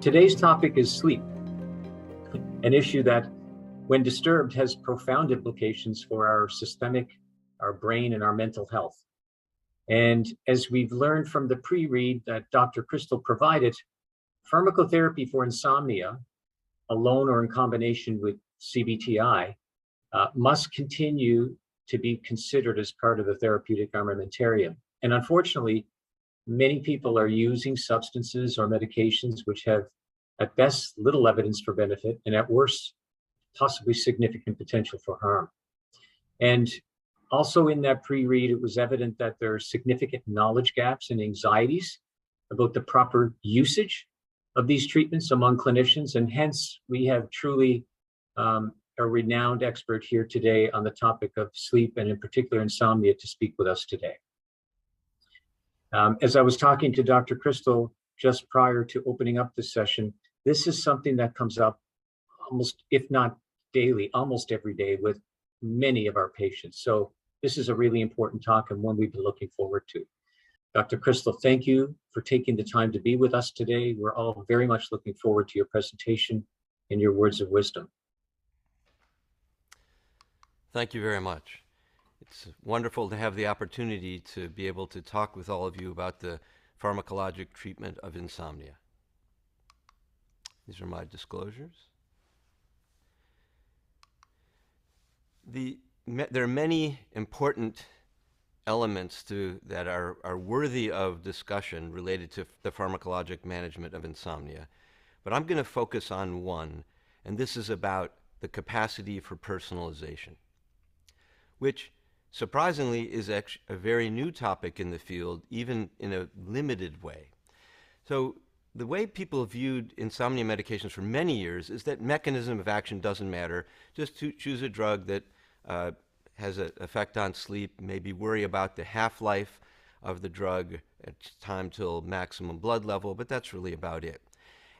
Today's topic is sleep, an issue that, when disturbed, has profound implications for our systemic, our brain, and our mental health. And as we've learned from the pre-read that Dr. Krystal provided, pharmacotherapy for insomnia, alone or in combination with CBTI, must continue to be considered as part of the therapeutic armamentarium. And unfortunately, many people are using substances or medications which have, at best, little evidence for benefit, and at worst, possibly significant potential for harm. And also in that pre-read, it was evident that there are significant knowledge gaps and anxieties about the proper usage of these treatments among clinicians, and hence we have truly a renowned expert here today on the topic of sleep, and in particular insomnia, to speak with us today. As I was talking to Dr. Krystal just prior to opening up this session, this is something that comes up almost, if not daily, almost every day with many of our patients. So this is a really important talk and one we've been looking forward to. Dr. Krystal, thank you for taking the time to be with us today. We're all very much looking forward to your presentation and your words of wisdom. Thank you very much. It's wonderful to have the opportunity to be able to talk with all of you about the pharmacologic treatment of insomnia. These are my disclosures. There are many important elements that are worthy of discussion related to the pharmacologic management of insomnia, but I'm going to focus on one, and this is about the capacity for personalization, which surprisingly is a very new topic in the field, even in a limited way. So the way people viewed insomnia medications for many years is that mechanism of action doesn't matter. Just to choose a drug that has an effect on sleep, maybe worry about the half-life of the drug at time till maximum blood level, but that's really about it.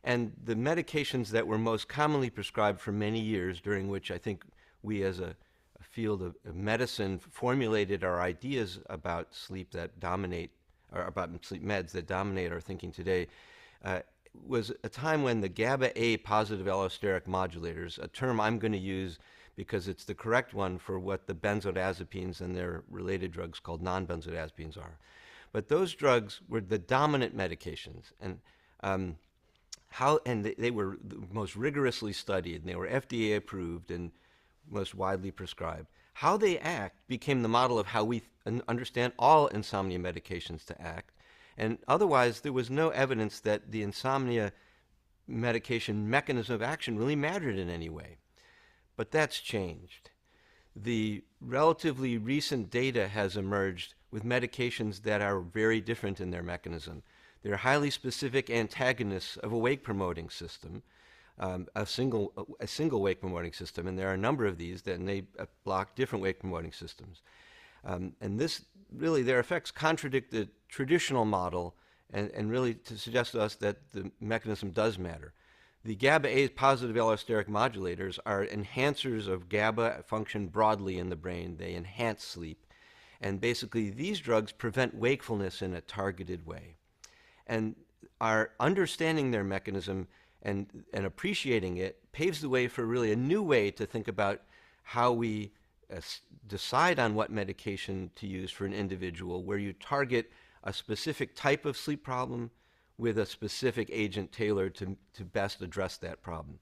And the medications that were most commonly prescribed for many years, during which I think we as a field of medicine formulated our ideas about sleep that dominate, or about sleep meds that dominate our thinking today, was a time when the GABA-A positive allosteric modulators, a term I'm going to use because it's the correct one for what the benzodiazepines and their related drugs called non-benzodiazepines are. But those drugs were the dominant medications, and they were the most rigorously studied, and they were FDA approved and most widely prescribed. How they act became the model of how we understand all insomnia medications to act. And otherwise, there was no evidence that the insomnia medication mechanism of action really mattered in any way. But that's changed. The relatively recent data has emerged with medications that are very different in their mechanism. They're highly specific antagonists of a wake-promoting system, a single wake-promoting system, and there are a number of these, and they block different wake-promoting systems. And this really, their effects contradict the traditional model and really to suggest to us that the mechanism does matter. The GABA-A positive allosteric modulators are enhancers of GABA function broadly in the brain. They enhance sleep. And basically, these drugs prevent wakefulness in a targeted way. And our understanding their mechanism and appreciating it paves the way for really a new way to think about how we decide on what medication to use for an individual, where you target a specific type of sleep problem with a specific agent tailored to best address that problem.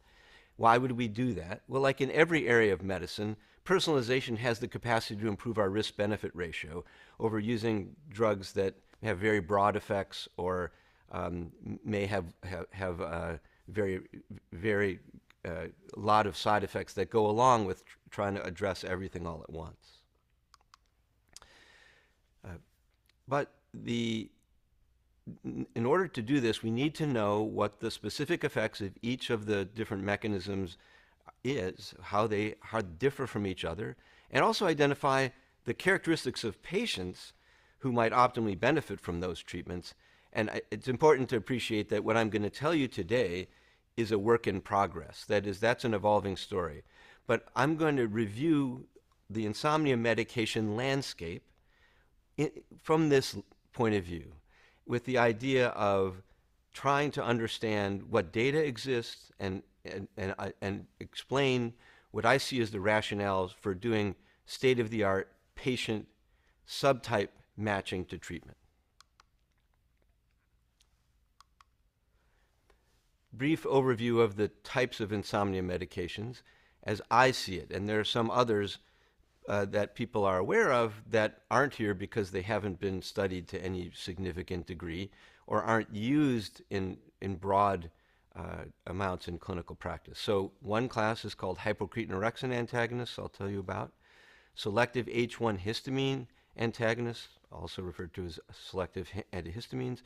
Why would we do that? Well, like in every area of medicine, personalization has the capacity to improve our risk-benefit ratio over using drugs that have very broad effects or may have very lot of side effects that go along with trying to address everything all at once. But in order to do this, we need to know what the specific effects of each of the different mechanisms is, how they differ from each other, and also identify the characteristics of patients who might optimally benefit from those treatments. And it's important to appreciate that what I'm going to tell you today is a work in progress. That is, that's an evolving story. But I'm going to review the insomnia medication landscape from this point of view, with the idea of trying to understand what data exists and explain what I see as the rationales for doing state-of-the-art patient subtype matching to treatment. Brief overview of the types of insomnia medications as I see it, and there are some others that people are aware of that aren't here because they haven't been studied to any significant degree or aren't used in broad amounts in clinical practice. So one class is called Hypocretin-orexin antagonists, I'll tell you about. Selective H1 histamine antagonists, also referred to as selective antihistamines.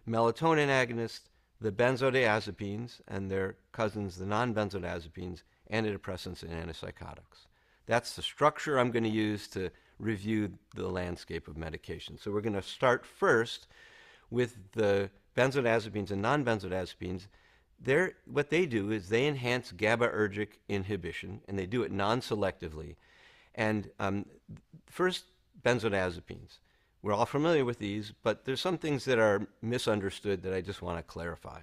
Melatonin agonists, the benzodiazepines and their cousins, the non-benzodiazepines, antidepressants, and antipsychotics. That's the structure I'm going to use to review the landscape of medication. So we're going to start first with the benzodiazepines and non-benzodiazepines. What they do is they enhance GABA-ergic inhibition, and they do it non-selectively. And first, benzodiazepines. We're all familiar with these, but there's some things that are misunderstood that I just want to clarify.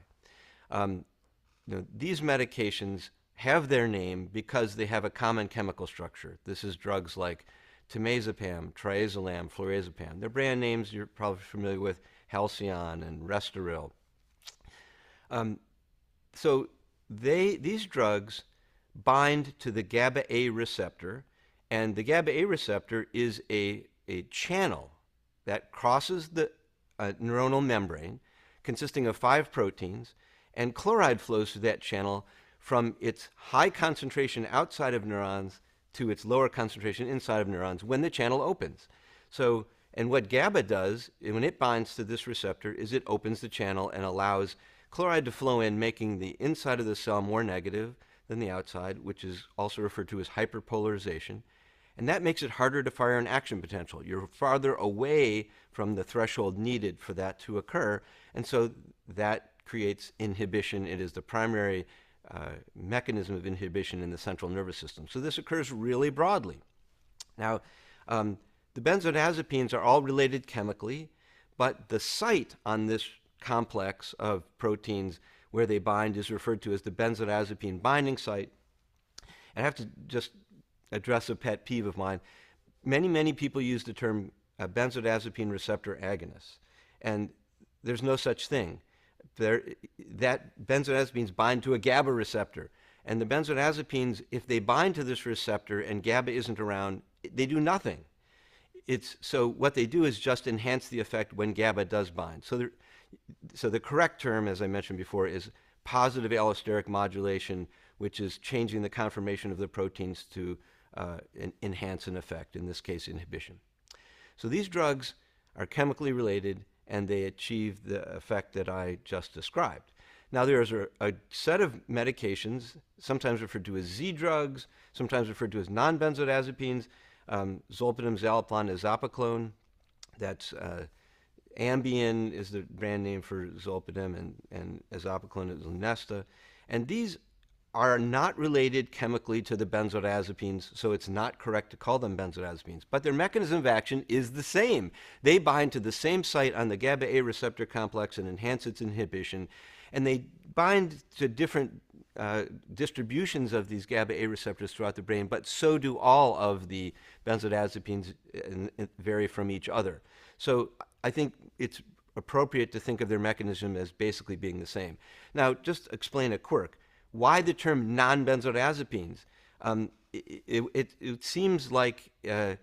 These medications have their name because they have a common chemical structure. This is drugs like temazepam, triazolam, flurazepam. Their brand names you're probably familiar with, Halcyon and Restoril. So these drugs bind to the GABA-A receptor, and the GABA-A receptor is a channel that crosses the neuronal membrane, consisting of 5 proteins, and chloride flows through that channel from its high concentration outside of neurons to its lower concentration inside of neurons when the channel opens. So, and what GABA does when it binds to this receptor is it opens the channel and allows chloride to flow in, making the inside of the cell more negative than the outside, which is also referred to as hyperpolarization. And that makes it harder to fire an action potential. You're farther away from the threshold needed for that to occur, and so that creates inhibition. It is the primary mechanism of inhibition in the central nervous system. So this occurs really broadly. Now, the benzodiazepines are all related chemically, but the site on this complex of proteins where they bind is referred to as the benzodiazepine binding site. And I have to just address a pet peeve of mine. Many people use the term benzodiazepine receptor agonists, and there's no such thing. That benzodiazepines bind to a GABA receptor, and the benzodiazepines, if they bind to this receptor and GABA isn't around, they do nothing. So what they do is just enhance the effect when GABA does bind. So the correct term, as I mentioned before, is positive allosteric modulation, which is changing the conformation of the proteins to enhance an effect, in this case inhibition. So these drugs are chemically related, and they achieve the effect that I just described. Now there's a set of medications, sometimes referred to as Z drugs, sometimes referred to as non-benzodiazepines, zolpidem, zaloplan, eszopiclone. That's Ambien is the brand name for zolpidem, and eszopiclone is Lunesta. And these are not related chemically to the benzodiazepines, so it's not correct to call them benzodiazepines. But their mechanism of action is the same. They bind to the same site on the GABA-A receptor complex and enhance its inhibition, and they bind to different distributions of these GABA-A receptors throughout the brain, but so do all of the benzodiazepines and vary from each other. So I think it's appropriate to think of their mechanism as basically being the same. Now, just explain a quirk. Why the term non-benzodiazepines? It seems like a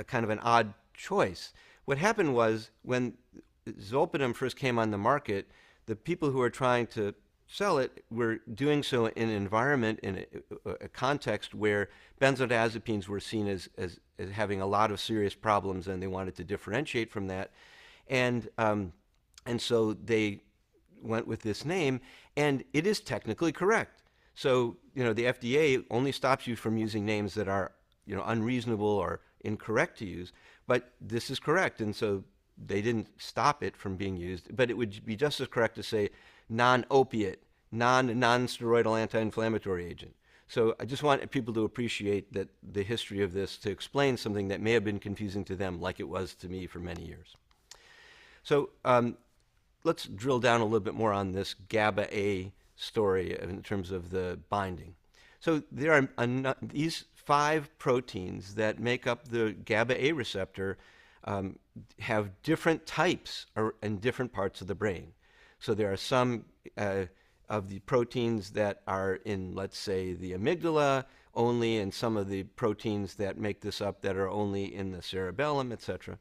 kind of an odd choice. What happened was when zolpidem first came on the market, the people who were trying to sell it were doing so in an environment, in a context where benzodiazepines were seen as having a lot of serious problems, and they wanted to differentiate from that. And so they went with this name, and it is technically correct. So, the FDA only stops you from using names that are, unreasonable or incorrect to use, but this is correct, and so they didn't stop it from being used. But it would be just as correct to say non-opiate, non-steroidal anti-inflammatory agent. So I just want people to appreciate that the history of this, to explain something that may have been confusing to them like it was to me for many years. So let's drill down a little bit more on this GABA-A story in terms of the binding. So there are these 5 proteins that make up the GABA-A receptor have different types in different parts of the brain. So there are some of the proteins that are in, let's say, the amygdala only, and some of the proteins that make this up that are only in the cerebellum, etc.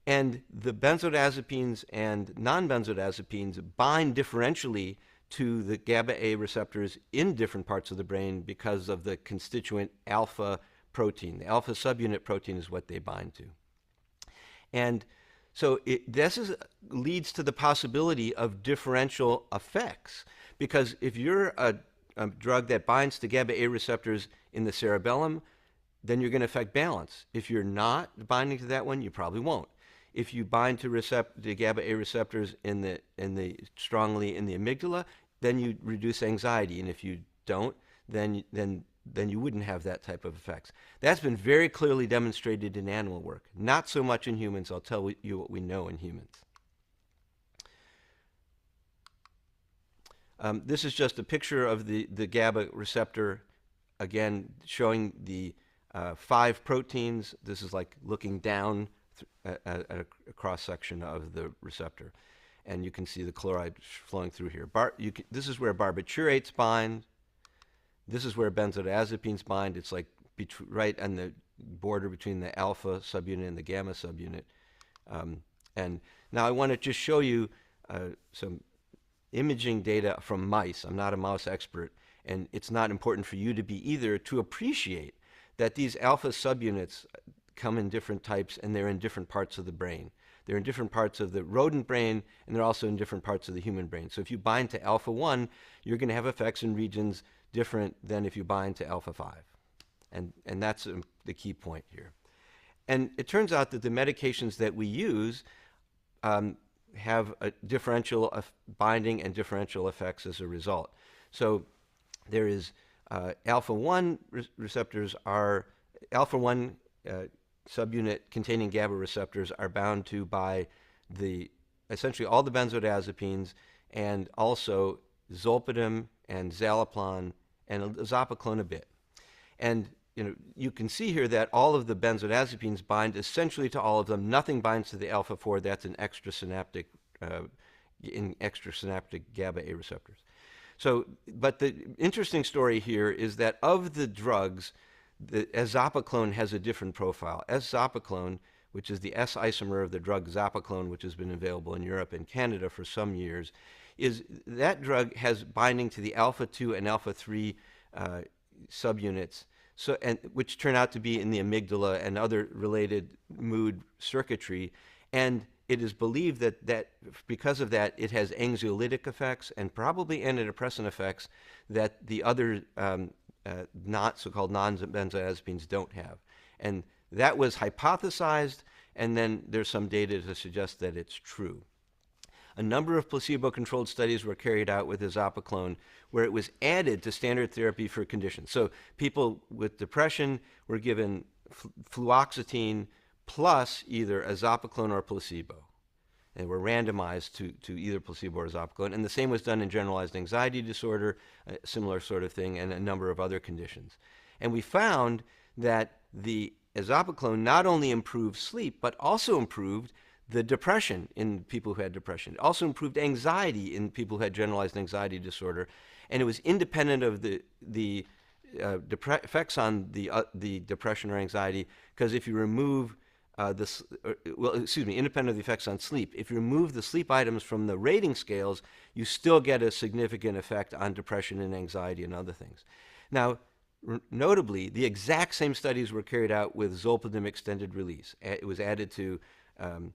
And the benzodiazepines and non-benzodiazepines bind differentially to the GABA-A receptors in different parts of the brain because of the constituent alpha protein. The alpha subunit protein is what they bind to. And so leads to the possibility of differential effects, because if you're a drug that binds to GABA-A receptors in the cerebellum, then you're going to affect balance. If you're not binding to that one, you probably won't. If you bind to the GABA-A receptors strongly in the amygdala, then you reduce anxiety, and if you don't, then you wouldn't have that type of effects. That's been very clearly demonstrated in animal work, not so much in humans. I'll tell you what we know in humans. This is just a picture of the GABA receptor, again showing the 5 proteins. This is like looking down at a cross-section of the receptor. And you can see the chloride flowing through here. This is where barbiturates bind. This is where benzodiazepines bind. It's like right on the border between the alpha subunit and the gamma subunit. And now I want to just show you some imaging data from mice. I'm not a mouse expert, and it's not important for you to be either, to appreciate that these alpha subunits come in different types, and they're in different parts of the brain. They're in different parts of the rodent brain, and they're also in different parts of the human brain. So if you bind to alpha-1, you're going to have effects in regions different than if you bind to alpha-5. And that's the key point here. And it turns out that the medications that we use have a differential binding and differential effects as a result. So there is alpha-1 receptors are alpha-1 subunit containing GABA receptors are bound to by essentially all the benzodiazepines, and also zolpidem and zaleplon and eszopiclone a bit. And you can see here that all of the benzodiazepines bind essentially to all of them. Nothing binds to the alpha-4. That's an extrasynaptic GABA-A receptors. So, but the interesting story here is that of the drugs, the eszopiclone has a different profile. Eszopiclone, which is the S isomer of the drug zopiclone, which has been available in Europe and Canada for some years, that drug has binding to the alpha-2 and alpha-3 subunits, which turn out to be in the amygdala and other related mood circuitry. And it is believed that because of that, it has anxiolytic effects and probably antidepressant effects that the other not so-called non-benzodiazepines don't have. And that was hypothesized, and then there's some data to suggest that it's true. A number of placebo-controlled studies were carried out with eszopiclone where it was added to standard therapy for conditions. So people with depression were given fluoxetine plus either eszopiclone or placebo. They were randomized to either placebo or eszopiclone. And the same was done in generalized anxiety disorder, a similar sort of thing, and a number of other conditions. And we found that the eszopiclone not only improved sleep, but also improved the depression in people who had depression. It also improved anxiety in people who had generalized anxiety disorder. And it was independent of the effects on the depression or anxiety, because if you remove independent of the effects on sleep. If you remove the sleep items from the rating scales, you still get a significant effect on depression and anxiety and other things. Now, notably, the exact same studies were carried out with zolpidem extended release. It was added to an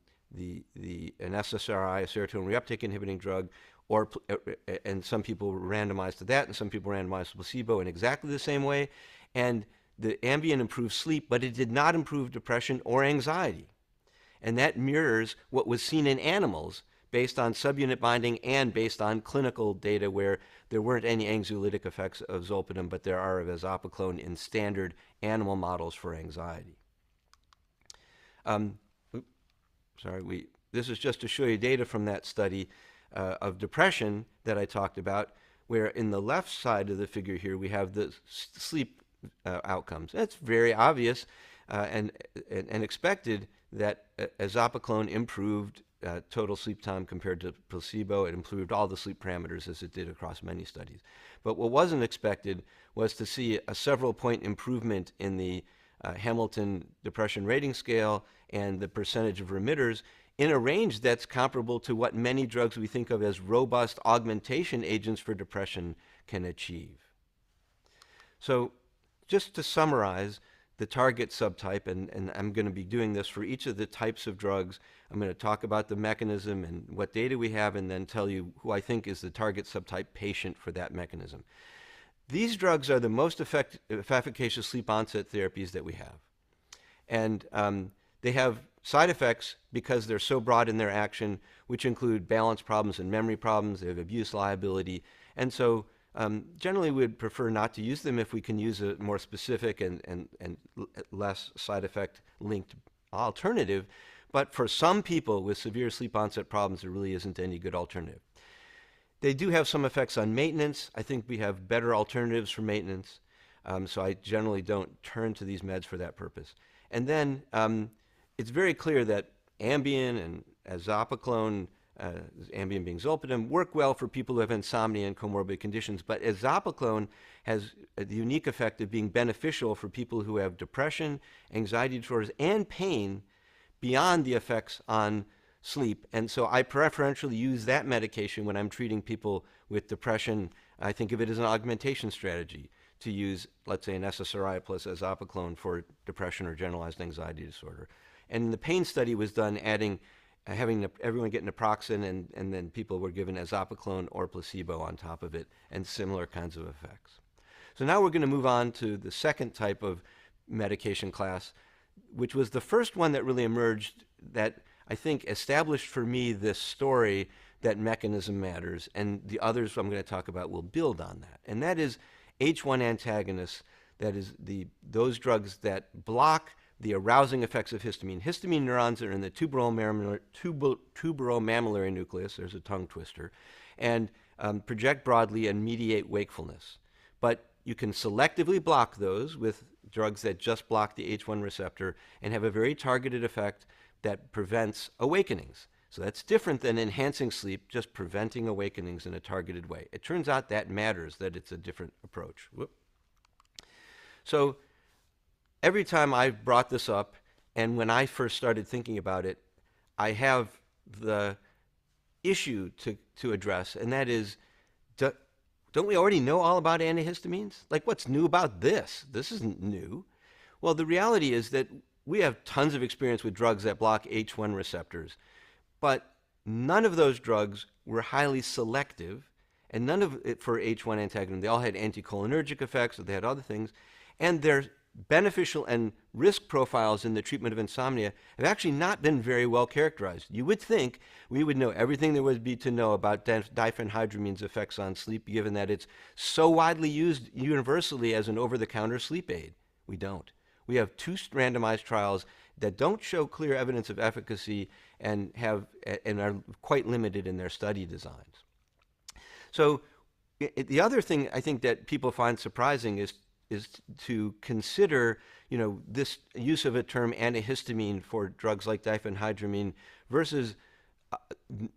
SSRI, a serotonin reuptake inhibiting drug, and some people were randomized to that, and some people randomized to placebo in exactly the same way. And the Ambien improved sleep, but it did not improve depression or anxiety. And that mirrors what was seen in animals based on subunit binding and based on clinical data where there weren't any anxiolytic effects of zolpidem, but there are of eszopiclone in standard animal models for anxiety. This is just to show you data from that study. of depression that I talked about, where in the left side of the figure here we have the sleep outcomes. It's very obvious and expected that eszopiclone improved total sleep time compared to placebo. It improved all the sleep parameters as it did across many studies. But what wasn't expected was to see a several point improvement in the Hamilton Depression Rating Scale and the percentage of remitters in a range that's comparable to what many drugs we think of as robust augmentation agents for depression can achieve. So just to summarize the target subtype, and I'm going to be doing this for each of the types of drugs. I'm going to talk about the mechanism and what data we have, and then tell you who I think is the target subtype patient for that mechanism. These drugs are the most efficacious sleep onset therapies that we have. And they have side effects because they're so broad in their action, which include balance problems and memory problems. They have abuse liability. And so generally we'd prefer not to use them if we can use a more specific and less side effect linked alternative. But for some people with severe sleep onset problems, there really isn't any good alternative. They do have some effects on maintenance. I think we have better alternatives for maintenance. So I generally don't turn to these meds for that purpose. And then it's very clear that Ambien and eszopiclone, Ambien being zolpidem, work well for people who have insomnia and comorbid conditions. But eszopiclone has the unique effect of being beneficial for people who have depression, anxiety disorders, and pain beyond the effects on sleep. And so I preferentially use that medication when I'm treating people with depression. I think of it as an augmentation strategy to use, let's say, an SSRI plus eszopiclone for depression or generalized anxiety disorder. And the pain study was done adding, having everyone get naproxen, and then people were given eszopiclone or placebo on top of it, and similar kinds of effects. So now we're going to move on to the second type of medication class, which was the first one that really emerged that I think established for me this story that mechanism matters, and the others I'm going to talk about will build on that. And that is H1 antagonists, that is those drugs that block the arousing effects of histamine. Histamine neurons are in the tuberomammillary nucleus, there's a tongue twister, and project broadly and mediate wakefulness. But you can selectively block those with drugs that just block the H1 receptor and have a very targeted effect that prevents awakenings. So that's different than enhancing sleep, just preventing awakenings in a targeted way. It turns out that matters, that it's a different approach. Whoop. So every time I've brought this up, and when I first started thinking about it, I have the issue to address, and that is, don't we already know all about antihistamines? Like, what's new about this? This isn't new. Well, the reality is that we have tons of experience with drugs that block H1 receptors, but none of those drugs were highly selective, and none of it for H1 antagonism. They all had anticholinergic effects, or they had other things, and their beneficial and risk profiles in the treatment of insomnia have actually not been very well characterized. You would think we would know everything there would be to know about diphenhydramines effects on sleep, given that it's so widely used universally as an over-the-counter sleep aid. We don't. We have 2 randomized trials that don't show clear evidence of efficacy and are quite limited in their study designs. So the other thing I think that people find surprising is to consider, this use of a term antihistamine for drugs like diphenhydramine versus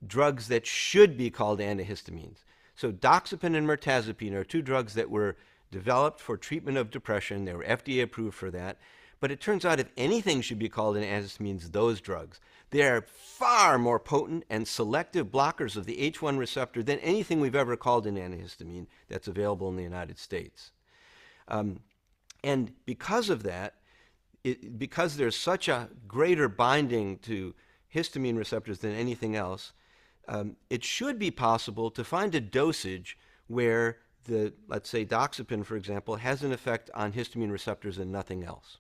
drugs that should be called antihistamines. So doxepin and mirtazapine are 2 drugs that were developed for treatment of depression. They were FDA approved for that. But it turns out if anything should be called an antihistamine, it's those drugs. They are far more potent and selective blockers of the H1 receptor than anything we've ever called an antihistamine that's available in the United States. And because of that, because there's such a greater binding to histamine receptors than anything else, it should be possible to find a dosage where let's say doxepin, for example, has an effect on histamine receptors and nothing else.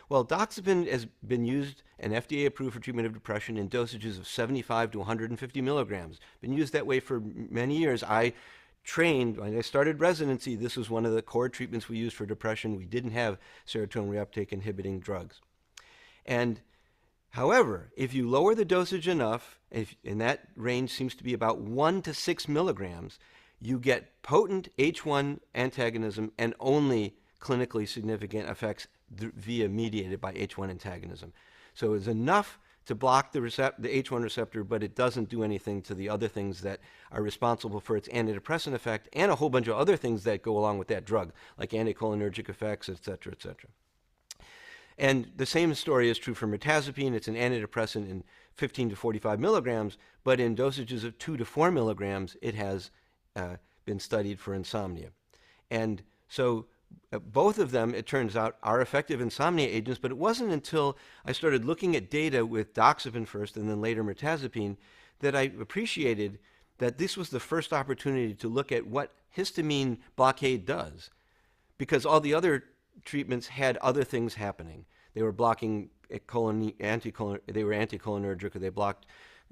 Well, doxepin has been used and FDA approved for treatment of depression in dosages of 75 to 150 milligrams. Been used that way for many years. I trained, when I started residency, this was one of the core treatments we used for depression. We didn't have serotonin reuptake inhibiting drugs. And However, if you lower the dosage enough, and that range seems to be about 1 to 6 milligrams, you get potent H1 antagonism and only clinically significant effects via mediated by H1 antagonism. So it's enough to block the H1 receptor, but it doesn't do anything to the other things that are responsible for its antidepressant effect and a whole bunch of other things that go along with that drug, like anticholinergic effects, et cetera, et cetera. And the same story is true for mirtazapine. It's an antidepressant in 15 to 45 milligrams, but in dosages of 2 to 4 milligrams, it has been studied for insomnia. And so both of them, it turns out, are effective insomnia agents, but it wasn't until I started looking at data with doxepin first and then later mirtazapine that I appreciated that this was the first opportunity to look at what histamine blockade does, because all the other treatments had other things happening. They were blocking they were anticholinergic, or they blocked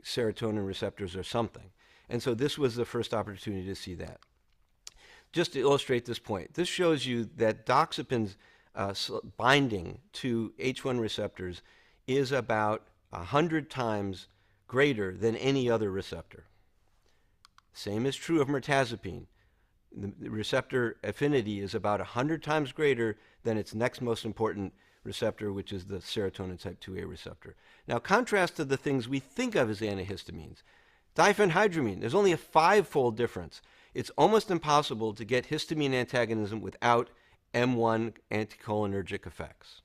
serotonin receptors or something. And so this was the first opportunity to see that. Just to illustrate this point, this shows you that doxepin's binding to H1 receptors is about 100 times greater than any other receptor. Same is true of mirtazapine. The receptor affinity is about 100 times greater than its next most important receptor, which is the serotonin type 2A receptor. Now, contrast to the things we think of as antihistamines. Diphenhydramine, there's only a 5-fold difference. It's almost impossible to get histamine antagonism without M1 anticholinergic effects.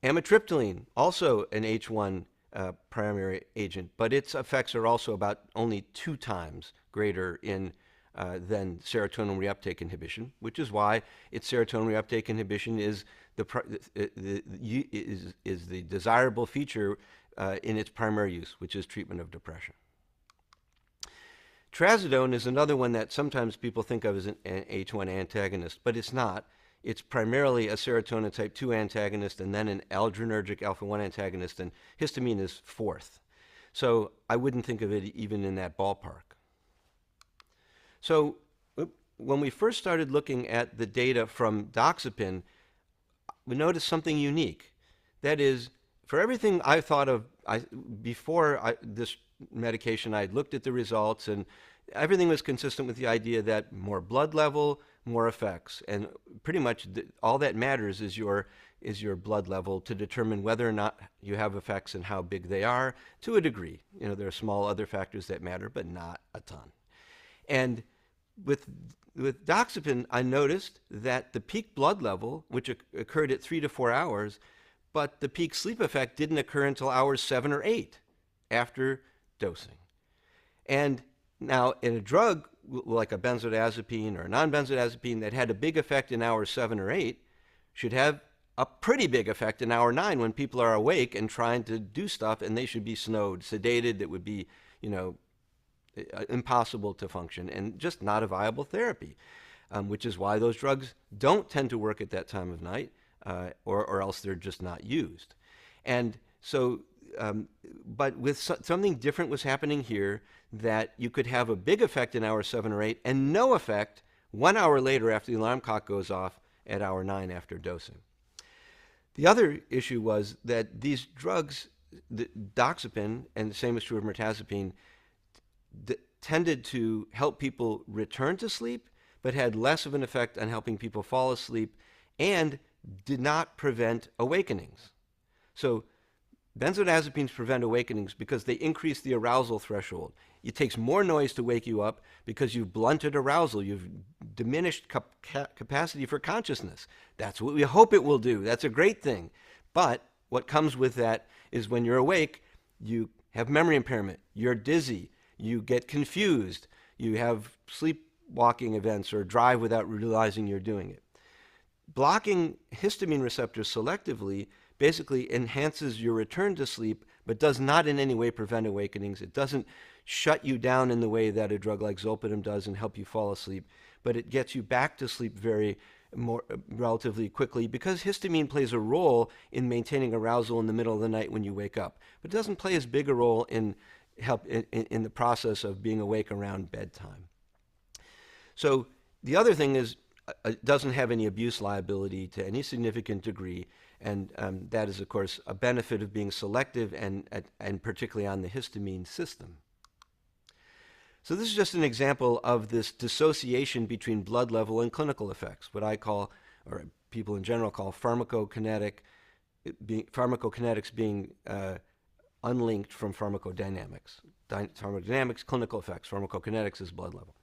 Amitriptyline, also an H1 primary agent, but its effects are also about only 2 times greater than serotonin reuptake inhibition, which is why its serotonin reuptake inhibition is the desirable feature in its primary use, which is treatment of depression. Trazodone is another one that sometimes people think of as an H1 antagonist, but it's not. It's primarily a serotonin type 2 antagonist and then an adrenergic alpha-1 antagonist, and histamine is 4th. So I wouldn't think of it even in that ballpark. So when we first started looking at the data from doxepin, we noticed something unique. That is, for everything I thought of before this medication, I looked at the results, and everything was consistent with the idea that more blood level, more effects, and pretty much all that matters is your blood level to determine whether or not you have effects and how big they are, to a degree. There are small other factors that matter, but not a ton. And with doxepin, I noticed that the peak blood level, which occurred at 3 to 4 hours, but the peak sleep effect didn't occur until hours 7 or 8 after dosing. And now in a drug like a benzodiazepine or a non-benzodiazepine that had a big effect in hours 7 or 8 should have a pretty big effect in hour 9 when people are awake and trying to do stuff, and they should be snowed, sedated. That would be, impossible to function and just not a viable therapy, which is why those drugs don't tend to work at that time of night, or else they're just not used. And so, but with something different was happening here, that you could have a big effect in hour 7 or 8 and no effect 1 hour later after the alarm clock goes off at hour 9 after dosing. The other issue was that these drugs, the doxepin, and the same is true of mirtazapine, tended to help people return to sleep, but had less of an effect on helping people fall asleep, and did not prevent awakenings. So benzodiazepines prevent awakenings because they increase the arousal threshold. It takes more noise to wake you up because you've blunted arousal. You've diminished capacity for consciousness. That's what we hope it will do. That's a great thing. But what comes with that is when you're awake, you have memory impairment. You're dizzy. You get confused. You have sleepwalking events or drive without realizing you're doing it. Blocking histamine receptors selectively basically enhances your return to sleep, but does not in any way prevent awakenings. It doesn't shut you down in the way that a drug like zolpidem does and help you fall asleep, but it gets you back to sleep relatively quickly, because histamine plays a role in maintaining arousal in the middle of the night when you wake up, but it doesn't play as big a role in in the process of being awake around bedtime. So the other thing is, it doesn't have any abuse liability to any significant degree, and that is, of course, a benefit of being selective and particularly on the histamine system. So this is just an example of this dissociation between blood level and clinical effects, what I call, or people in general call, pharmacokinetics being unlinked from pharmacodynamics. Pharmacodynamics, clinical effects. Pharmacokinetics is blood level.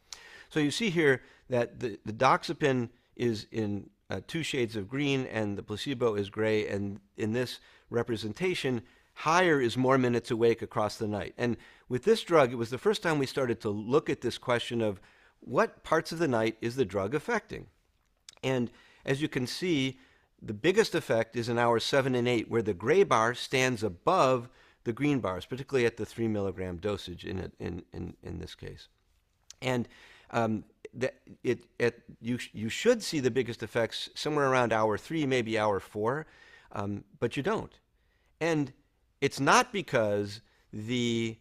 So you see here that the doxepin is in 2 shades of green and the placebo is gray, and in this representation, higher is more minutes awake across the night. And with this drug, it was the first time we started to look at this question of what parts of the night is the drug affecting. And as you can see, the biggest effect is in hours 7 and 8, where the gray bar stands above the green bars, particularly at the 3 milligram dosage in this case. And you should see the biggest effects somewhere around hour 3, maybe hour 4, but you don't. And it's not because the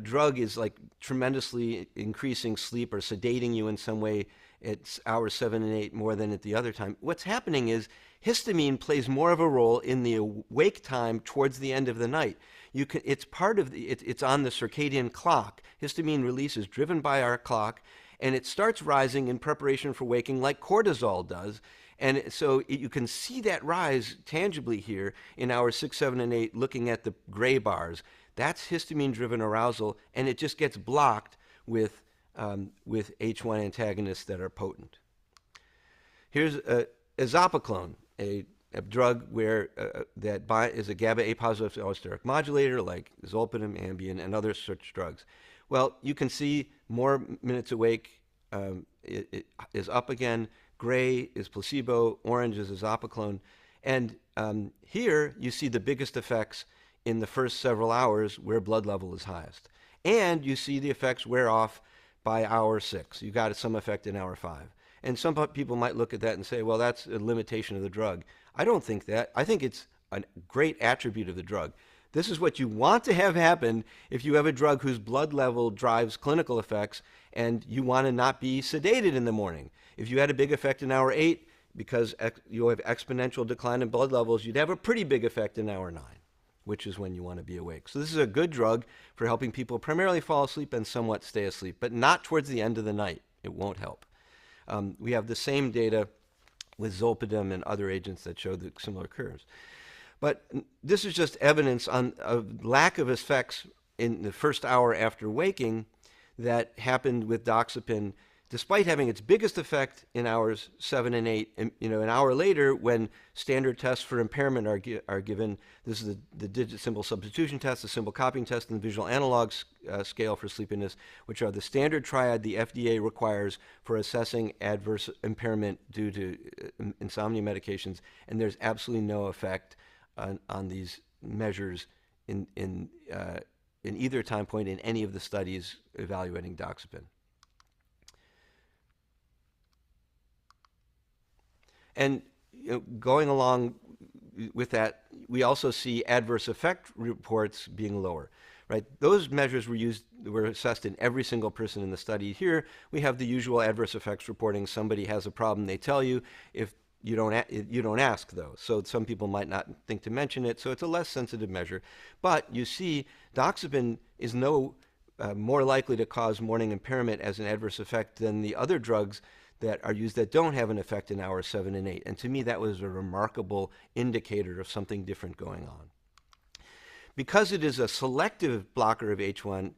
drug is like tremendously increasing sleep or sedating you in some way at hours 7 and 8 more than at the other time. What's happening is histamine plays more of a role in the awake time towards the end of the night. It's part of it's on the circadian clock. Histamine release is driven by our clock, and it starts rising in preparation for waking like cortisol does. And so you can see that rise tangibly here in hours 6, 7, and 8, looking at the gray bars. That's histamine-driven arousal, and it just gets blocked with H1 antagonists that are potent. Here's eszopiclone, a drug where that is a GABA-A positive allosteric modulator like zolpidem, Ambien, and other such drugs. Well, you can see more minutes awake it is up again. Gray is placebo, orange is eszopiclone. And here you see the biggest effects in the first several hours where blood level is highest. And you see the effects wear off by hour 6. You got some effect in hour 5. And some people might look at that and say, well, that's a limitation of the drug. I don't think that. I think it's a great attribute of the drug. This is what you want to have happen if you have a drug whose blood level drives clinical effects and you want to not be sedated in the morning. If you had a big effect in hour 8 because you have exponential decline in blood levels, you'd have a pretty big effect in hour 9, which is when you want to be awake. So this is a good drug for helping people primarily fall asleep and somewhat stay asleep, but not towards the end of the night. It won't help. We have the same data with zolpidem and other agents that show the similar curves. But this is just evidence of lack of effects in the first hour after waking that happened with doxepin, despite having its biggest effect in hours 7 and 8. And, an hour later, when standard tests for impairment are given, this is the digit symbol substitution test, the symbol copying test, and the visual analog scale for sleepiness, which are the standard triad the FDA requires for assessing adverse impairment due to insomnia medications. And there's absolutely no effect on these measures in either time point in any of the studies evaluating doxepin. And going along with that, we also see adverse effect reports being lower, right? Those measures were assessed in every single person in the study. Here we have the usual adverse effects reporting. Somebody has a problem, they tell you. If you don't ask, though. So some people might not think to mention it. So it's a less sensitive measure. But you see, doxepin is no more likely to cause morning impairment as an adverse effect than the other drugs that are used that don't have an effect in hours 7 and 8. And to me, that was a remarkable indicator of something different going on. Because it is a selective blocker of H1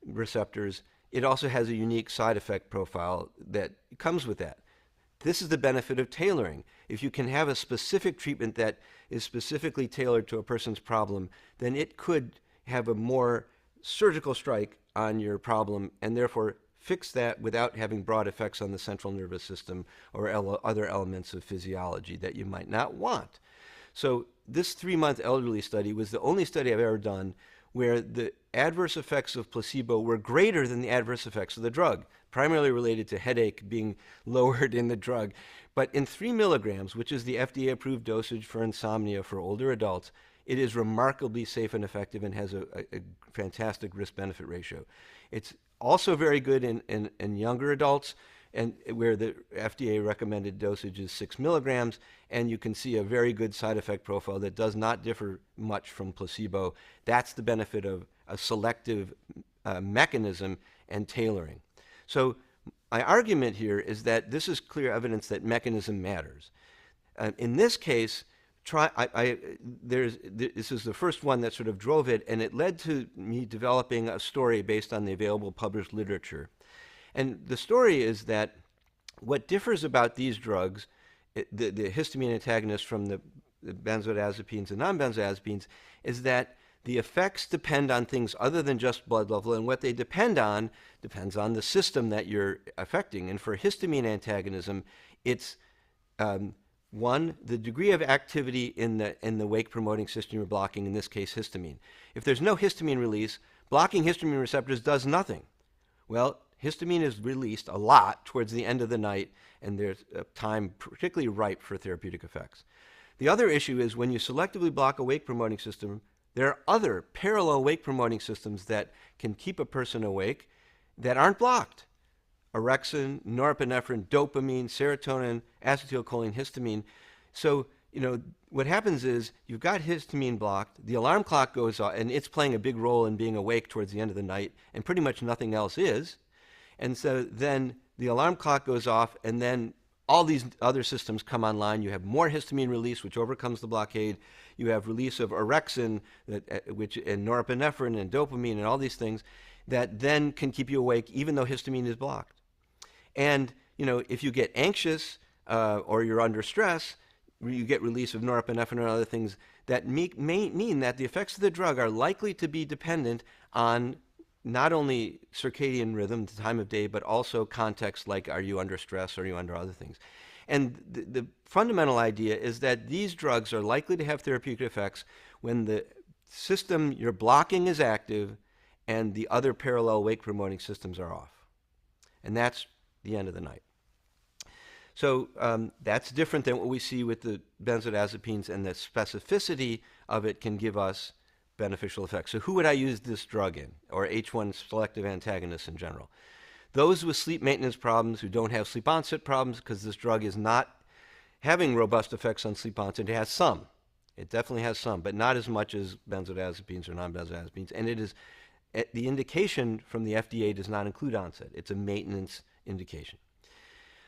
receptors, it also has a unique side effect profile that comes with that. This is the benefit of tailoring. If you can have a specific treatment that is specifically tailored to a person's problem, then it could have a more surgical strike on your problem and therefore fix that without having broad effects on the central nervous system or other elements of physiology that you might not want. So this 3-month elderly study was the only study I've ever done where the adverse effects of placebo were greater than the adverse effects of the drug, primarily related to headache being lowered in the drug. But in 3 milligrams, which is the FDA-approved dosage for insomnia for older adults, it is remarkably safe and effective and has a fantastic risk-benefit ratio. It's also very good in younger adults. and where the FDA recommended dosage is 6 milligrams, and you can see a very good side effect profile that does not differ much from placebo. That's the benefit of a selective mechanism and tailoring. So my argument here is that this is clear evidence that mechanism matters. In this case, this is the first one that sort of drove it, and it led to me developing a story based on the available published literature. And the story is that what differs about these drugs, the histamine antagonists from the benzodiazepines and non-benzodiazepines, is that the effects depend on things other than just blood level, and what they depends on the system that you're affecting. And for histamine antagonism, it's one, the degree of activity in the wake-promoting system you're blocking, in this case histamine. If there's no histamine release, blocking histamine receptors does nothing. Well, histamine is released a lot towards the end of the night, and there's a time particularly ripe for therapeutic effects. The other issue is when you selectively block a wake-promoting system, there are other parallel wake-promoting systems that can keep a person awake that aren't blocked. Orexin, norepinephrine, dopamine, serotonin, acetylcholine, histamine. So, what happens is you've got histamine blocked, the alarm clock goes off, and it's playing a big role in being awake towards the end of the night, and pretty much nothing else is. And so then the alarm clock goes off, and then all these other systems come online. You have more histamine release, which overcomes the blockade. You have release of orexin, and norepinephrine and dopamine and all these things that then can keep you awake even though histamine is blocked. And if you get anxious or you're under stress, you get release of norepinephrine and other things that may mean that the effects of the drug are likely to be dependent on not only circadian rhythm, the time of day, but also context like are you under stress, are you under other things. And the fundamental idea is that these drugs are likely to have therapeutic effects when the system you're blocking is active and the other parallel wake-promoting systems are off. And that's the end of the night. So that's different than what we see with the benzodiazepines, and the specificity of it can give us beneficial effects. So who would I use this drug in, or H1 selective antagonists in general? Those with sleep maintenance problems who don't have sleep onset problems, because this drug is not having robust effects on sleep onset. It has some. It definitely has some, but not as much as benzodiazepines or non-benzodiazepines. And it is the indication from the FDA does not include onset. It's a maintenance indication.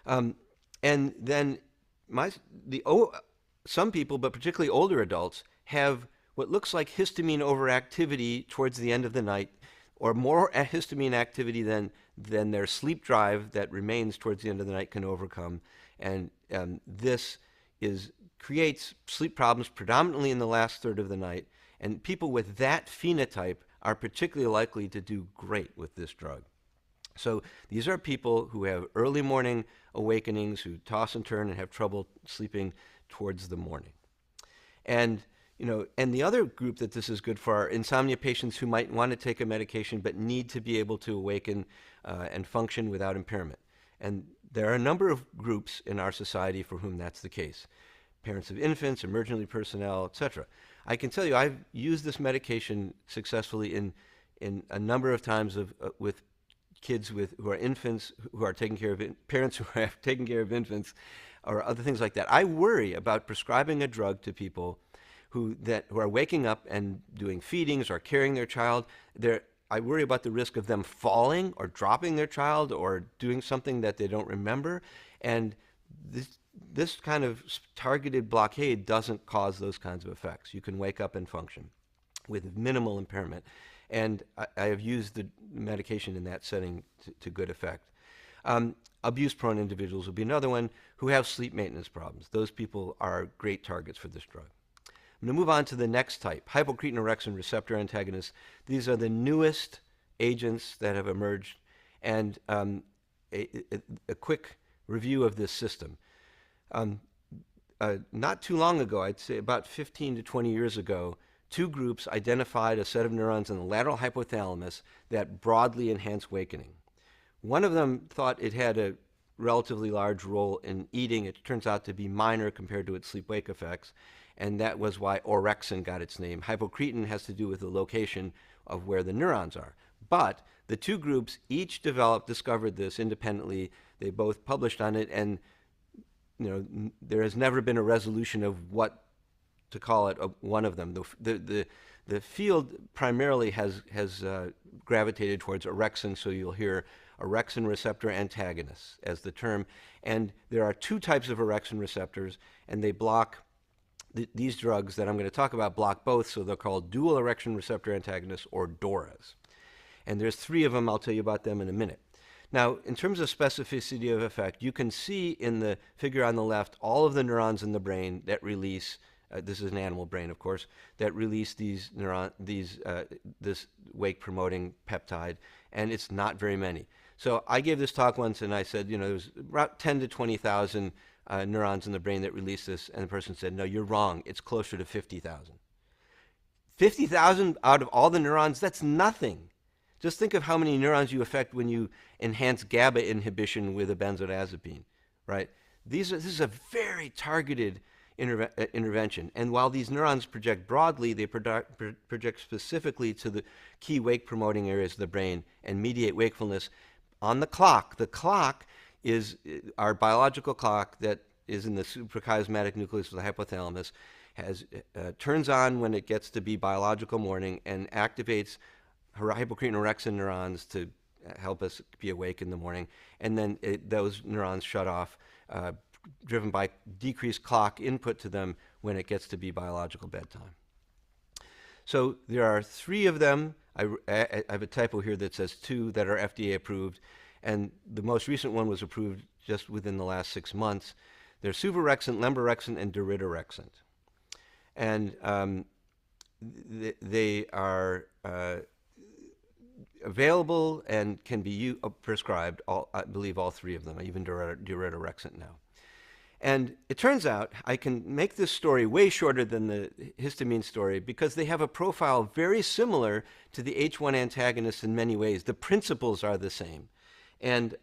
And then some people, but particularly older adults, have what looks like histamine overactivity towards the end of the night, or more histamine activity than their sleep drive that remains towards the end of the night can overcome. And this creates sleep problems predominantly in the last third of the night. And people with that phenotype are particularly likely to do great with this drug. So these are people who have early morning awakenings, who toss and turn and have trouble sleeping towards the morning. And the other group that this is good for are insomnia patients who might want to take a medication but need to be able to awaken and function without impairment. And there are a number of groups in our society for whom that's the case. Parents of infants, emergency personnel, etc. I can tell you I've used this medication successfully in a number of times with kids who are infants, who are taking care of parents who are taking care of infants, or other things like that. I worry about prescribing a drug to people who are waking up and doing feedings or carrying their child. I worry about the risk of them falling or dropping their child or doing something that they don't remember. And this kind of targeted blockade doesn't cause those kinds of effects. You can wake up and function with minimal impairment. And I have used the medication in that setting to good effect. Abuse-prone individuals would be another one who have sleep maintenance problems. Those people are great targets for this drug. I'm going to move on to the next type, Hypocretin-orexin receptor antagonists. These are the newest agents that have emerged. And a quick review of this system. Not too long ago, I'd say about 15 to 20 years ago, two groups identified a set of neurons in the lateral hypothalamus that broadly enhance wakening. One of them thought it had a relatively large role in eating. It turns out to be minor compared to its sleep-wake effects, and that was why orexin got its name. Hypocretin has to do with the location of where the neurons are. But the two groups each discovered this independently. They both published on it, and there has never been a resolution of what to call it one of them. The field primarily has gravitated towards orexin, so you'll hear orexin receptor antagonists as the term. And there are two types of orexin receptors, and they block these drugs that I'm going to talk about block both, so they're called dual orexin receptor antagonists, or DORAs. And there's three of them. I'll tell you about them in a minute. Now, in terms of specificity of effect, you can see in the figure on the left all of the neurons in the brain that release, this is an animal brain, of course, that release this wake-promoting peptide, and it's not very many. So I gave this talk once, and I said, there's about 10 to 20,000 neurons in the brain that release this, and the person said, no, you're wrong. It's closer to 50,000. 50,000 out of all the neurons, that's nothing. Just think of how many neurons you affect when you enhance GABA inhibition with a benzodiazepine, right? This is a very targeted intervention. And while these neurons project broadly, they project specifically to the key wake-promoting areas of the brain and mediate wakefulness on the clock. The clock is our biological clock that is in the suprachiasmatic nucleus of the hypothalamus, turns on when it gets to be biological morning and activates Hypocretin-orexin neurons to help us be awake in the morning, and then those neurons shut off, driven by decreased clock input to them when it gets to be biological bedtime. So there are three of them. I have a typo here that says two that are FDA approved, and the most recent one was approved just within the last 6 months. They're suvorexant, lemborexant, and daridorexant. And they are available and can be prescribed, I believe all three of them, even daridorexant now. And it turns out I can make this story way shorter than the histamine story because they have a profile very similar to the H1 antagonists in many ways. The principles are the same. And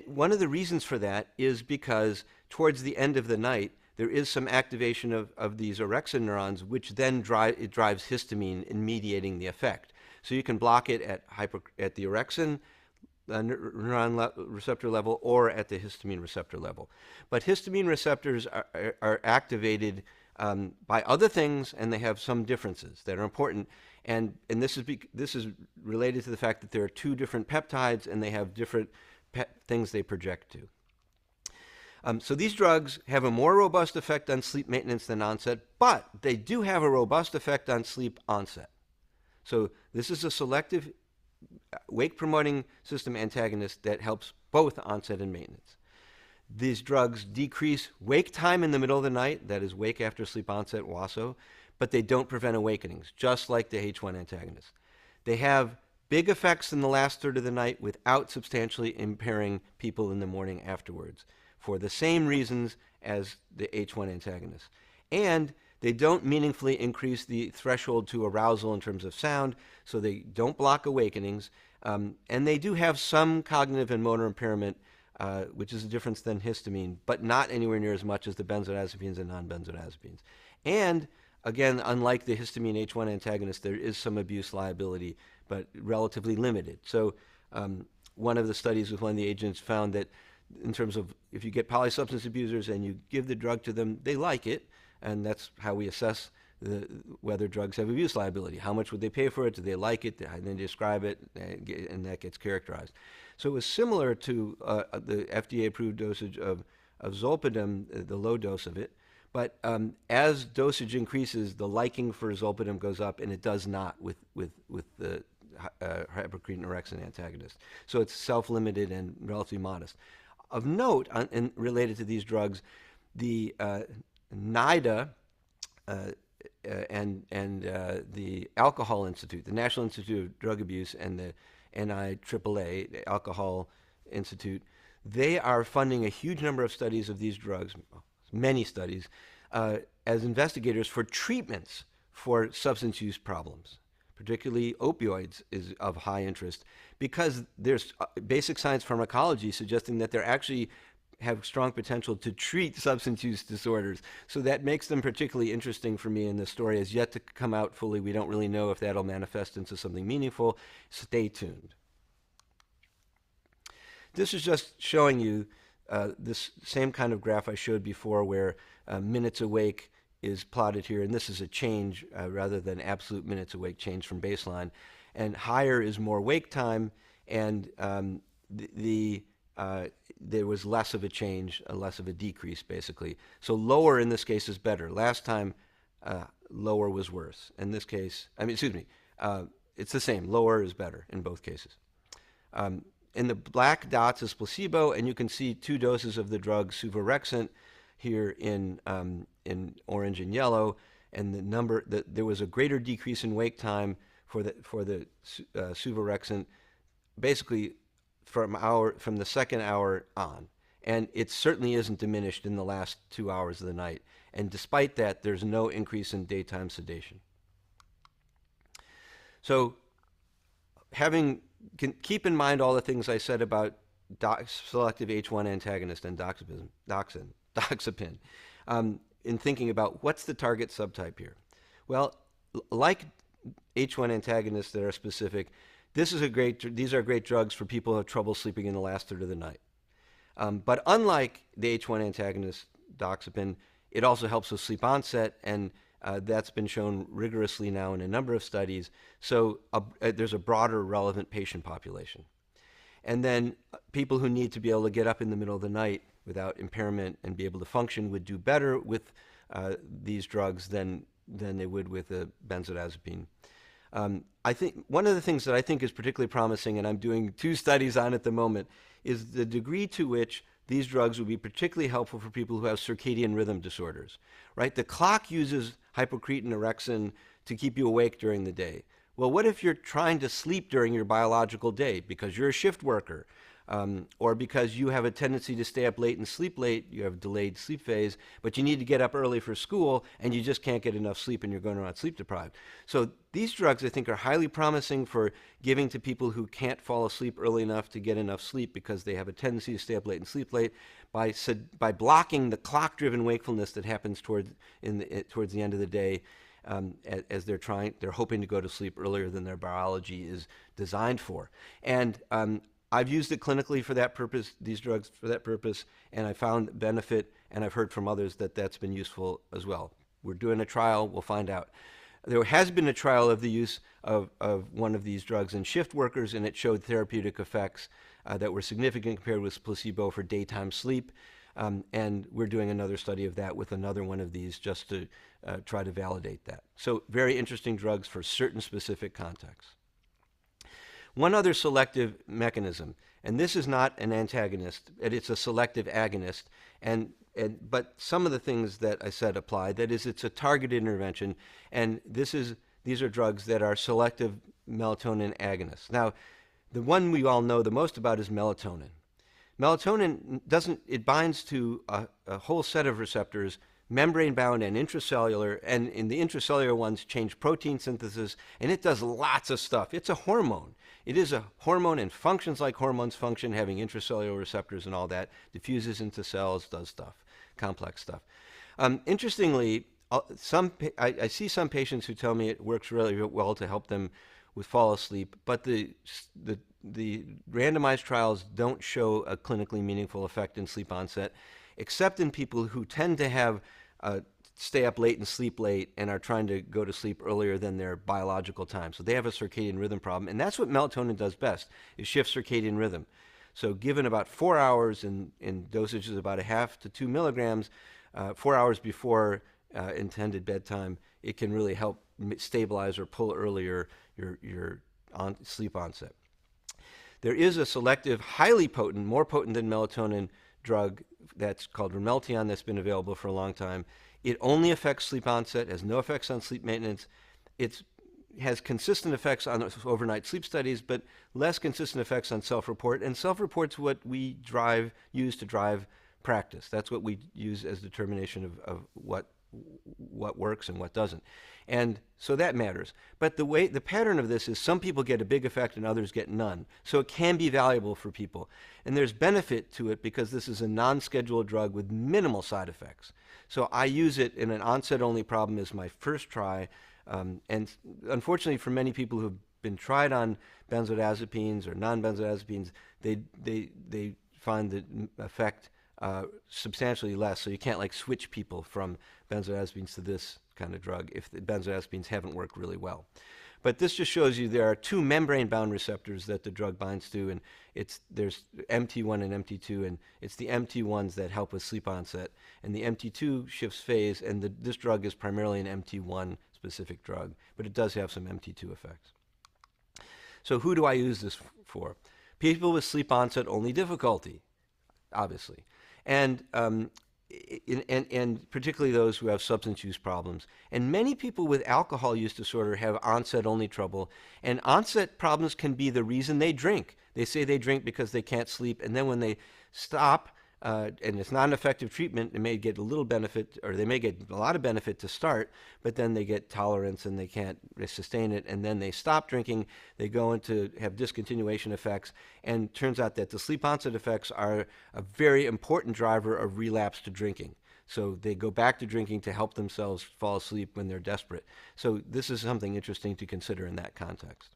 one of the reasons for that is because towards the end of the night, there is some activation of these orexin neurons, which then drives histamine in mediating the effect. So you can block it at the orexin neuron receptor level or at the histamine receptor level. But histamine receptors are activated by other things, and they have some differences that are important. And this is related to the fact that there are two different peptides, and they have different things they project to. So these drugs have a more robust effect on sleep maintenance than onset, but they do have a robust effect on sleep onset. So this is a selective wake-promoting system antagonist that helps both onset and maintenance. These drugs decrease wake time in the middle of the night, that is wake after sleep onset, WASO, but they don't prevent awakenings, just like the H1 antagonists. They have big effects in the last third of the night without substantially impairing people in the morning afterwards, for the same reasons as the H1 antagonists. And they don't meaningfully increase the threshold to arousal in terms of sound, so they don't block awakenings. And they do have some cognitive and motor impairment, which is a difference than histamine, but not anywhere near as much as the benzodiazepines and non-benzodiazepines. And again, unlike the histamine H1 antagonist, there is some abuse liability, but relatively limited. So one of the studies with one of the agents found that in terms of if you get polysubstance abusers and you give the drug to them, they like it. And that's how we assess whether drugs have abuse liability. How much would they pay for it? Do they like it? And then describe it, and that gets characterized. So it was similar to the FDA-approved dosage of Zolpidem, the low dose of it. But as dosage increases, the liking for Zolpidem goes up, and it does not with the Hypocretin-orexin antagonist. So it's self-limited and relatively modest. Of note, and related to these drugs, the NIDA and the Alcohol Institute, the National Institute of Drug Abuse, and the NIAAA, the Alcohol Institute, they are funding a huge number of studies of these drugs, many studies, as investigators for treatments for substance use problems. Particularly opioids is of high interest because there's basic science pharmacology suggesting that they're actually have strong potential to treat substance use disorders. So that makes them particularly interesting for me, and the story has yet to come out fully. We don't really know if that'll manifest into something meaningful. Stay tuned. This is just showing you this same kind of graph I showed before, where minutes awake is plotted here, and this is a change rather than absolute minutes awake change from baseline. And higher is more wake time, and there was less of a change, less of a decrease, basically. So lower in this case is better. Last time, lower was worse. In this case, it's the same. Lower is better in both cases. In the black dots is placebo, and you can see 2 doses of the drug suvorexant here in orange and yellow, and there was a greater decrease in wake time for the suvorexant, basically from the second hour on, and it certainly isn't diminished in the last 2 hours of the night. And despite that, there's no increase in daytime sedation. So, keep in mind all the things I said about selective H1 antagonist and doxepin, in thinking about what's the target subtype here. Well, like H1 antagonists that are specific, these are great drugs for people who have trouble sleeping in the last third of the night. But unlike the H1 antagonist, doxepin, it also helps with sleep onset, and that's been shown rigorously now in a number of studies. So there's a broader relevant patient population. And then people who need to be able to get up in the middle of the night without impairment and be able to function would do better with these drugs than they would with a benzodiazepine. I think one of the things that I think is particularly promising, and I'm doing 2 studies on at the moment, is the degree to which these drugs would be particularly helpful for people who have circadian rhythm disorders, right? The clock uses hypocretin-orexin to keep you awake during the day. Well, what if you're trying to sleep during your biological day because you're a shift worker, or because you have a tendency to stay up late and sleep late, you have a delayed sleep phase, but you need to get up early for school and you just can't get enough sleep and you're going around sleep deprived. So these drugs, I think, are highly promising for giving to people who can't fall asleep early enough to get enough sleep because they have a tendency to stay up late and sleep late, by blocking the clock-driven wakefulness that happens towards the end of the day, as they're hoping to go to sleep earlier than their biology is designed for. And I've used it clinically for that purpose, these drugs for that purpose, and I found benefit, and I've heard from others that that's been useful as well. We're doing a trial, we'll find out. There has been a trial of the use of one of these drugs in shift workers, and it showed therapeutic effects that were significant compared with placebo for daytime sleep. And we're doing another study of that with another one of these just to try to validate that. So very interesting drugs for certain specific contexts. One other selective mechanism, and this is not an antagonist, it's a selective agonist, but some of the things that I said apply. That is, it's a targeted intervention, and these are drugs that are selective melatonin agonists. Now, the one we all know the most about is melatonin. Melatonin binds to a whole set of receptors, membrane-bound and intracellular, and in the intracellular ones change protein synthesis, and it does lots of stuff. It's a hormone. It is a hormone and functions like hormones function, having intracellular receptors and all that, diffuses into cells, does stuff, complex stuff. Interestingly, I see some patients who tell me it works really well to help them with fall asleep, but the randomized trials don't show a clinically meaningful effect in sleep onset, except in people who tend to have stay up late and sleep late and are trying to go to sleep earlier than their biological time. So they have a circadian rhythm problem, and that's what melatonin does best, is shift circadian rhythm. So given about 4 hours in dosages about 0.5 to 2 milligrams, 4 hours before intended bedtime, it can really help stabilize or pull earlier your sleep onset. There is a selective, highly potent, more potent than melatonin drug that's called Ramelteon that's been available for a long time. It only affects sleep onset, has no effects on sleep maintenance. It has consistent effects on overnight sleep studies, but less consistent effects on self-report. And self-report's what we use to drive practice. That's what we use as determination of what what works and what doesn't. And so that matters. But the pattern of this is some people get a big effect and others get none. So it can be valuable for people. And there's benefit to it because this is a non-scheduled drug with minimal side effects. So I use it in an onset-only problem as my first try. And unfortunately for many people who've been tried on benzodiazepines or non-benzodiazepines, they find the effect substantially less. So you can't like switch people from benzodiazepines to this kind of drug if the benzodiazepines haven't worked really well. But this just shows you there are two membrane-bound receptors that the drug binds to, and there's MT1 and MT2, and it's the MT1s that help with sleep onset, and the MT2 shifts phase, and this drug is primarily an MT1 specific drug, but it does have some MT2 effects. So who do I use this for? People with sleep onset only difficulty, obviously, and particularly those who have substance use problems. And many people with alcohol use disorder have onset-only trouble, and onset problems can be the reason they drink. They say they drink because they can't sleep, and then when they stop, and it's not an effective treatment, they may get a little benefit, or they may get a lot of benefit to start, but then they get tolerance and they can't sustain it, and then they stop drinking, they go into have discontinuation effects, and turns out that the sleep onset effects are a very important driver of relapse to drinking. So they go back to drinking to help themselves fall asleep when they're desperate. So this is something interesting to consider in that context.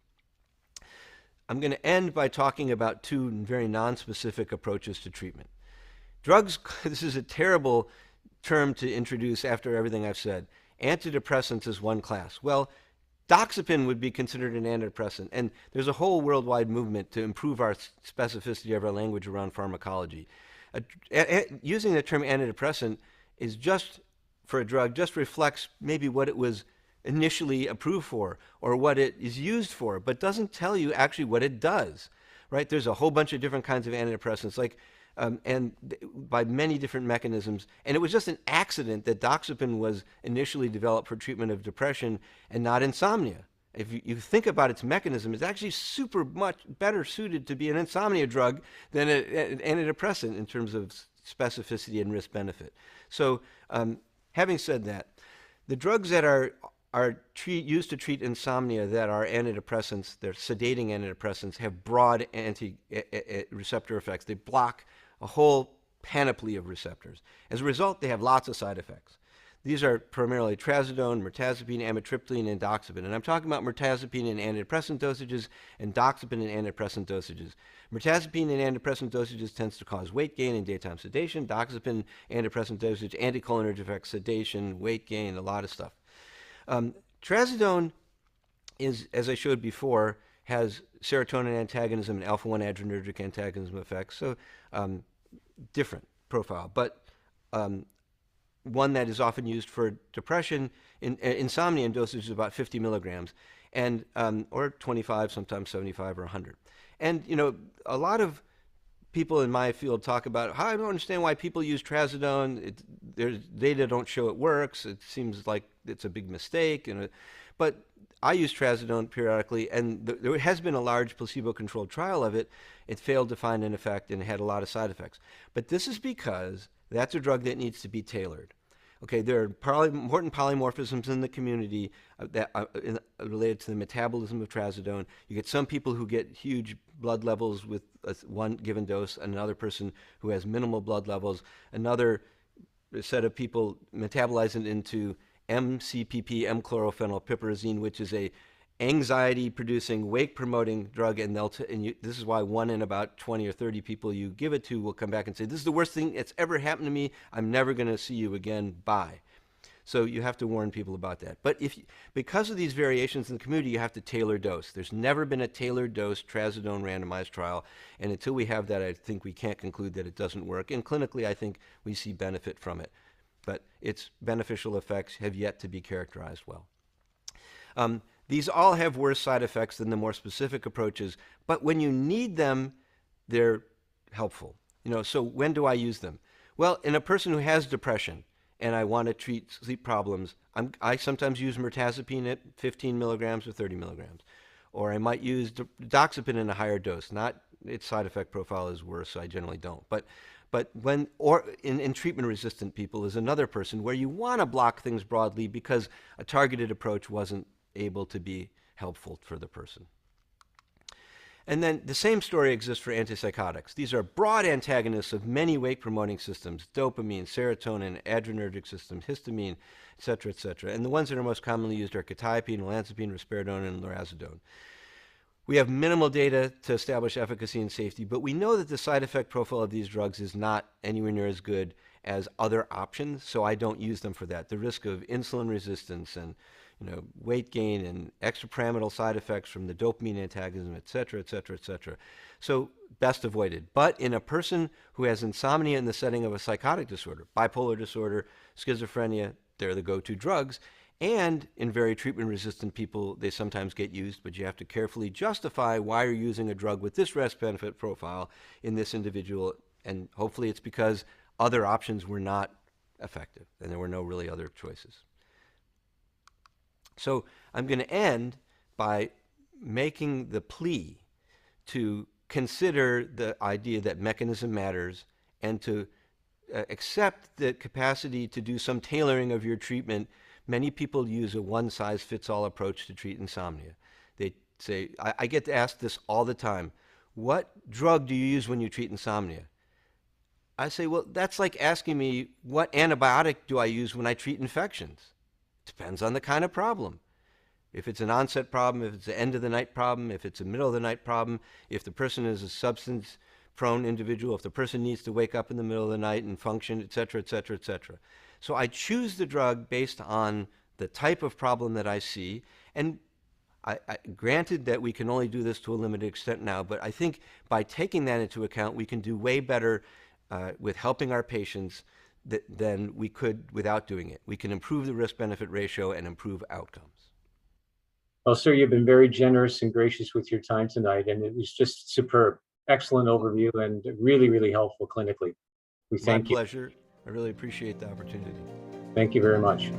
I'm going to end by talking about two very non-specific approaches to treatment. Drugs, this is a terrible term to introduce after everything I've said. Antidepressants is one class. Well, doxepin would be considered an antidepressant, and there's a whole worldwide movement to improve our specificity of our language around pharmacology. Using the term antidepressant is just, for a drug, just reflects maybe what it was initially approved for or what it is used for, but doesn't tell you actually what it does, right? There's a whole bunch of different kinds of antidepressants, like by many different mechanisms. And it was just an accident that doxepin was initially developed for treatment of depression and not insomnia. If you think about its mechanism, it's actually super much better suited to be an insomnia drug than an antidepressant in terms of specificity and risk-benefit. So having said that, the drugs that are used to treat insomnia that are antidepressants, they're sedating antidepressants, have broad anti-receptor effects. They block a whole panoply of receptors. As a result, they have lots of side effects. These are primarily trazodone, mirtazapine, amitriptyline, and doxepin. And I'm talking about mirtazapine in antidepressant dosages and doxepin in antidepressant dosages. Mirtazapine in antidepressant dosages tends to cause weight gain and daytime sedation. Doxepin antidepressant dosage, anticholinergic effects, sedation, weight gain, a lot of stuff. Trazodone is, as I showed before, has serotonin antagonism and alpha-1 adrenergic antagonism effects, so different profile, but one that is often used for depression, insomnia in dosage is about 50 milligrams, and or 25, sometimes 75 or 100. And you know, a lot of people in my field talk about how I don't understand why people use trazodone. There's data don't show it works. It seems like it's a big mistake, but I use trazodone periodically, and there has been a large placebo-controlled trial of it. It failed to find an effect and it had a lot of side effects. But this is because that's a drug that needs to be tailored. Okay, there are important polymorphisms in the community that related to the metabolism of trazodone. You get some people who get huge blood levels with one given dose, another person who has minimal blood levels, another set of people metabolize it into MCPP, M-chlorophenylpiperazine, which is a anxiety-producing, wake-promoting drug, and this is why 1 in about 20 or 30 people you give it to will come back and say, this is the worst thing that's ever happened to me. I'm never going to see you again. Bye. So you have to warn people about that. But because of these variations in the community, you have to tailor dose. There's never been a tailored dose trazodone randomized trial, and until we have that, I think we can't conclude that it doesn't work. And clinically, I think we see benefit from it. But its beneficial effects have yet to be characterized well. These all have worse side effects than the more specific approaches, but when you need them, they're helpful. So when do I use them? Well, in a person who has depression and I want to treat sleep problems, I sometimes use mirtazapine at 15 milligrams or 30 milligrams. Or I might use doxepin in a higher dose. Its side effect profile is worse, so I generally don't. But But when, or in treatment-resistant people is another person where you want to block things broadly because a targeted approach wasn't able to be helpful for the person. And then the same story exists for antipsychotics. These are broad antagonists of many wake-promoting systems: dopamine, serotonin, adrenergic system, histamine, et cetera, et cetera. And the ones that are most commonly used are quetiapine, olanzapine, risperidone, and lurasidone. We have minimal data to establish efficacy and safety, but we know that the side effect profile of these drugs is not anywhere near as good as other options, so I don't use them for that. The risk of insulin resistance and weight gain and extrapyramidal side effects from the dopamine antagonism, et cetera, et cetera, et cetera. So best avoided. But in a person who has insomnia in the setting of a psychotic disorder, bipolar disorder, schizophrenia, they're the go-to drugs. And in very treatment-resistant people, they sometimes get used, but you have to carefully justify why you're using a drug with this risk-benefit profile in this individual. And hopefully it's because other options were not effective and there were no really other choices. So I'm going to end by making the plea to consider the idea that mechanism matters and to accept the capacity to do some tailoring of your treatment. Many people use a one-size-fits-all approach to treat insomnia. They say, I get asked this all the time, what drug do you use when you treat insomnia? I say, well, that's like asking me, what antibiotic do I use when I treat infections? Depends on the kind of problem. If it's an onset problem, if it's an end of the night problem, if it's a middle of the night problem, if the person is a substance prone individual, if the person needs to wake up in the middle of the night and function, et cetera, et cetera, et cetera. So I choose the drug based on the type of problem that I see. And granted that we can only do this to a limited extent now, but I think by taking that into account, we can do way better with helping our patients than we could without doing it. We can improve the risk-benefit ratio and improve outcomes. Well, sir, you've been very generous and gracious with your time tonight, and it was just superb. Excellent overview and really, really helpful clinically. We thank you. My pleasure. I really appreciate the opportunity. Thank you very much.